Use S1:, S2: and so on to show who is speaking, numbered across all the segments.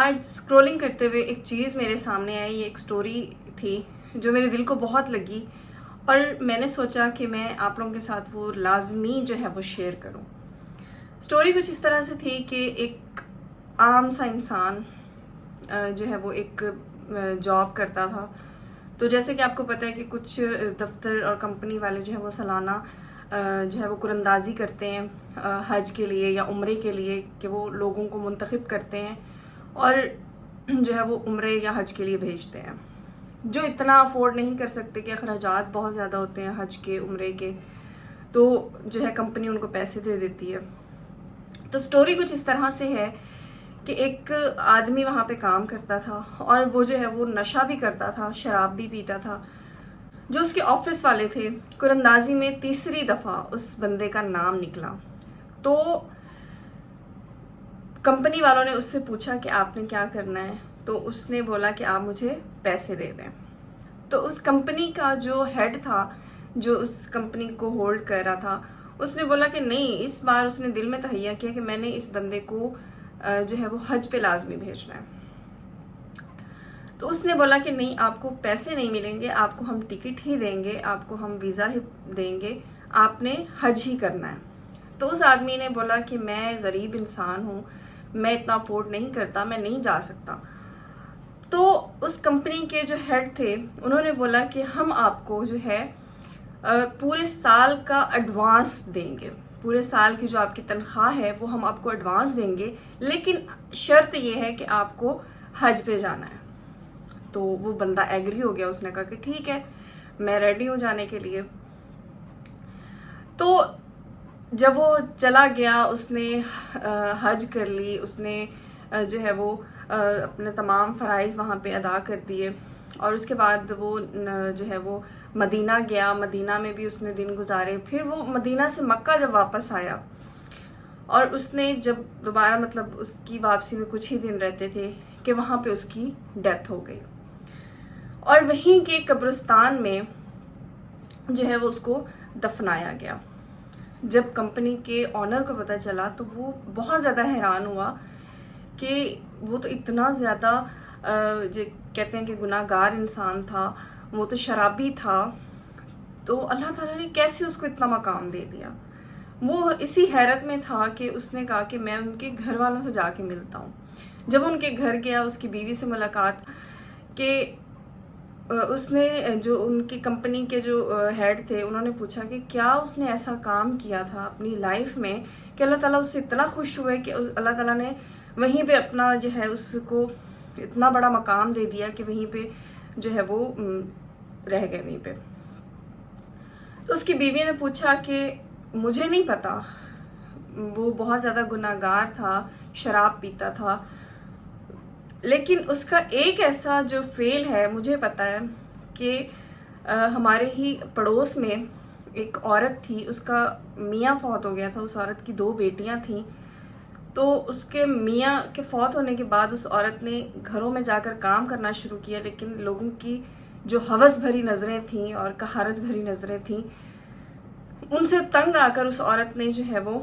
S1: آج اسکرولنگ کرتے ہوئے ایک چیز میرے سامنے آئی. یہ ایک سٹوری تھی جو میرے دل کو بہت لگی اور میں نے سوچا کہ میں آپ لوگوں کے ساتھ وہ لازمی جو ہے وہ شیئر کروں. سٹوری کچھ اس طرح سے تھی کہ ایک عام سا انسان جو ہے وہ ایک جاب کرتا تھا. تو جیسے کہ آپ کو پتہ ہے کہ کچھ دفتر اور کمپنی والے جو ہے وہ سالانہ جو ہے وہ قراندازی کرتے ہیں حج کے لیے یا عمرے کے لیے، کہ وہ لوگوں کو منتخب کرتے ہیں اور جو ہے وہ عمرے یا حج کے لیے بھیجتے ہیں. جو اتنا افورڈ نہیں کر سکتے کہ اخراجات بہت زیادہ ہوتے ہیں حج کے عمرے کے، تو جو ہے کمپنی ان کو پیسے دے دیتی ہے. تو سٹوری کچھ اس طرح سے ہے کہ ایک آدمی وہاں پہ کام کرتا تھا اور وہ جو ہے وہ نشہ بھی کرتا تھا، شراب بھی پیتا تھا. جو اس کے آفس والے تھے، قراندازی میں تیسری دفعہ اس بندے کا نام نکلا. تو کمپنی والوں نے اس سے پوچھا کہ آپ نے کیا کرنا ہے، تو اس نے بولا کہ آپ مجھے پیسے دے دیں. تو اس کمپنی کا جو ہیڈ تھا، جو اس کمپنی کو ہولڈ کر رہا تھا، اس نے بولا کہ نہیں، اس بار اس نے دل میں تہیہ کیا کہ میں نے اس بندے کو جو ہے وہ حج پہ لازمی بھیجنا ہے. تو اس نے بولا کہ نہیں، آپ کو پیسے نہیں ملیں گے، آپ کو ہم ٹکٹ ہی دیں گے، آپ کو ہم ویزا ہی دیں گے، آپ نے حج ہی کرنا ہے. تو اس آدمی نے بولا کہ میں غریب انسان ہوں، میں اتنا افورڈ نہیں کرتا، میں نہیں جا سکتا. تو اس کمپنی کے جو ہیڈ تھے انہوں نے بولا کہ ہم آپ کو جو ہے پورے سال کا ایڈوانس دیں گے، پورے سال کی جو آپ کی تنخواہ ہے وہ ہم آپ کو ایڈوانس دیں گے، لیکن شرط یہ ہے کہ آپ کو حج پہ جانا ہے. تو وہ بندہ ایگری ہو گیا، اس نے کہا کہ ٹھیک ہے، میں ریڈی ہوں جانے کے لیے. تو جب وہ چلا گیا، اس نے حج کر لی، اس نے جو ہے وہ اپنے تمام فرائض وہاں پہ ادا کر دیے. اور اس کے بعد وہ جو ہے وہ مدینہ گیا، مدینہ میں بھی اس نے دن گزارے. پھر وہ مدینہ سے مکہ جب واپس آیا اور اس نے جب دوبارہ مطلب اس کی واپسی میں کچھ ہی دن رہتے تھے کہ وہاں پہ اس کی ڈیتھ ہو گئی. اور وہیں کے قبرستان میں جو ہے وہ اس کو دفنایا گیا. جب کمپنی کے آنر کو پتہ چلا تو وہ بہت زیادہ حیران ہوا کہ وہ تو اتنا زیادہ جو کہتے ہیں کہ گناہ گار انسان تھا، وہ تو شرابی تھا، تو اللہ تعالیٰ نے کیسے اس کو اتنا مقام دے دیا. وہ اسی حیرت میں تھا کہ اس نے کہا کہ میں ان کے گھر والوں سے جا کے ملتا ہوں. جب ان کے گھر گیا، اس کی بیوی سے ملاقات، کہ اس نے جو ان کی کمپنی کے جو ہیڈ تھے انہوں نے پوچھا کہ کیا اس نے ایسا کام کیا تھا اپنی لائف میں کہ اللہ تعالیٰ اس سے اتنا خوش ہوئے کہ اللہ تعالیٰ نے وہیں پہ اپنا جو ہے اس کو اتنا بڑا مقام دے دیا کہ وہیں پہ جو ہے وہ رہ گئے وہیں پہ. تو اس کی بیوی نے پوچھا کہ مجھے نہیں پتا، وہ بہت زیادہ گناہ گار تھا، شراب پیتا تھا، لیکن اس کا ایک ایسا جو فعل ہے مجھے پتا ہے کہ ہمارے ہی پڑوس میں ایک عورت تھی، اس کا میاں فوت ہو گیا تھا. اس عورت کی 2 بیٹیاں تھیں. تو اس کے میاں کے فوت ہونے کے بعد اس عورت نے گھروں میں جا کر کام کرنا شروع کیا، لیکن لوگوں کی جو ہوس بھری نظریں تھیں اور قہارت بھری نظریں تھیں، ان سے تنگ آ کر اس عورت نے جو ہے وہ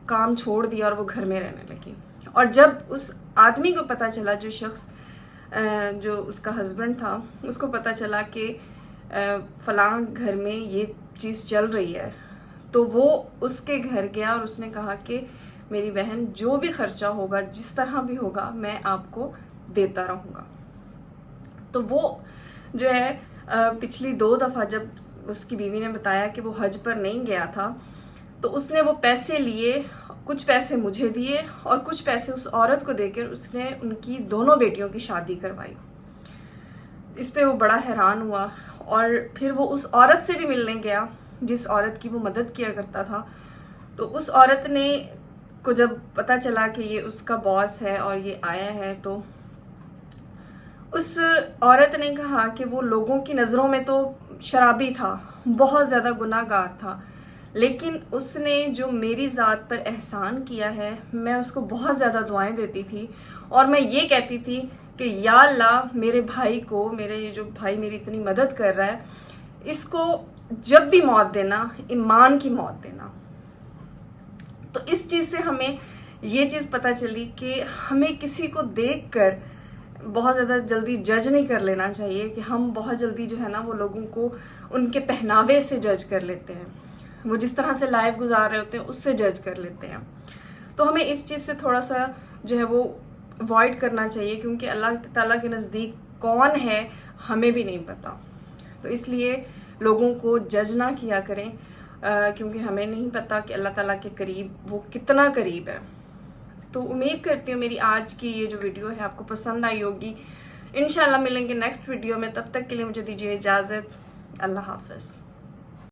S1: کام چھوڑ دیا اور وہ گھر میں رہنے لگی. اور جب اس آدمی کو پتہ چلا، جو شخص جو اس کا ہسبینڈ تھا، اس کو پتہ چلا کہ فلاں گھر میں یہ چیز چل رہی ہے، تو وہ اس کے گھر گیا اور اس نے کہا کہ میری بہن، جو بھی خرچہ ہوگا، جس طرح بھی ہوگا، میں آپ کو دیتا رہوں گا. تو وہ جو ہے پچھلی 2 دفعہ جب اس کی بیوی نے بتایا کہ وہ حج پر نہیں گیا تھا، تو اس نے وہ پیسے لیے، کچھ پیسے مجھے دیے اور کچھ پیسے اس عورت کو دے کر اس نے ان کی دونوں بیٹیوں کی شادی کروائی. اس پہ وہ بڑا حیران ہوا اور پھر وہ اس عورت سے بھی ملنے گیا جس عورت کی وہ مدد کیا کرتا تھا. تو اس عورت نے کو جب پتہ چلا کہ یہ اس کا باس ہے اور یہ آیا ہے، تو اس عورت نے کہا کہ وہ لوگوں کی نظروں میں تو شرابی تھا، بہت زیادہ گناہ گار تھا، لیکن اس نے جو میری ذات پر احسان کیا ہے، میں اس کو بہت زیادہ دعائیں دیتی تھی اور میں یہ کہتی تھی کہ یا اللہ، میرے بھائی کو، میرے یہ جو بھائی میری اتنی مدد کر رہا ہے، اس کو جب بھی موت دینا، ایمان کی موت دینا. تو اس چیز سے ہمیں یہ چیز پتہ چلی کہ ہمیں کسی کو دیکھ کر بہت زیادہ جلدی جج نہیں کر لینا چاہیے، کہ ہم بہت جلدی جو ہے نا وہ لوگوں کو ان کے پہناوے سے جج کر لیتے ہیں، وہ جس طرح سے لائف گزار رہے ہوتے ہیں اس سے جج کر لیتے ہیں. تو ہمیں اس چیز سے تھوڑا سا جو ہے وہ اوائڈ کرنا چاہیے، کیونکہ اللہ تعالیٰ کے نزدیک کون ہے ہمیں بھی نہیں پتہ. تو اس لیے لوگوں کو جج نہ کیا کریں، کیونکہ ہمیں نہیں پتہ کہ اللہ تعالیٰ کے قریب وہ کتنا قریب ہے. تو امید کرتی ہوں میری آج کی یہ جو ویڈیو ہے آپ کو پسند آئی ہوگی. انشاءاللہ ملیں گے نیکسٹ ویڈیو میں، تب تک کے لیے مجھے دیجیے اجازت. اللہ حافظ.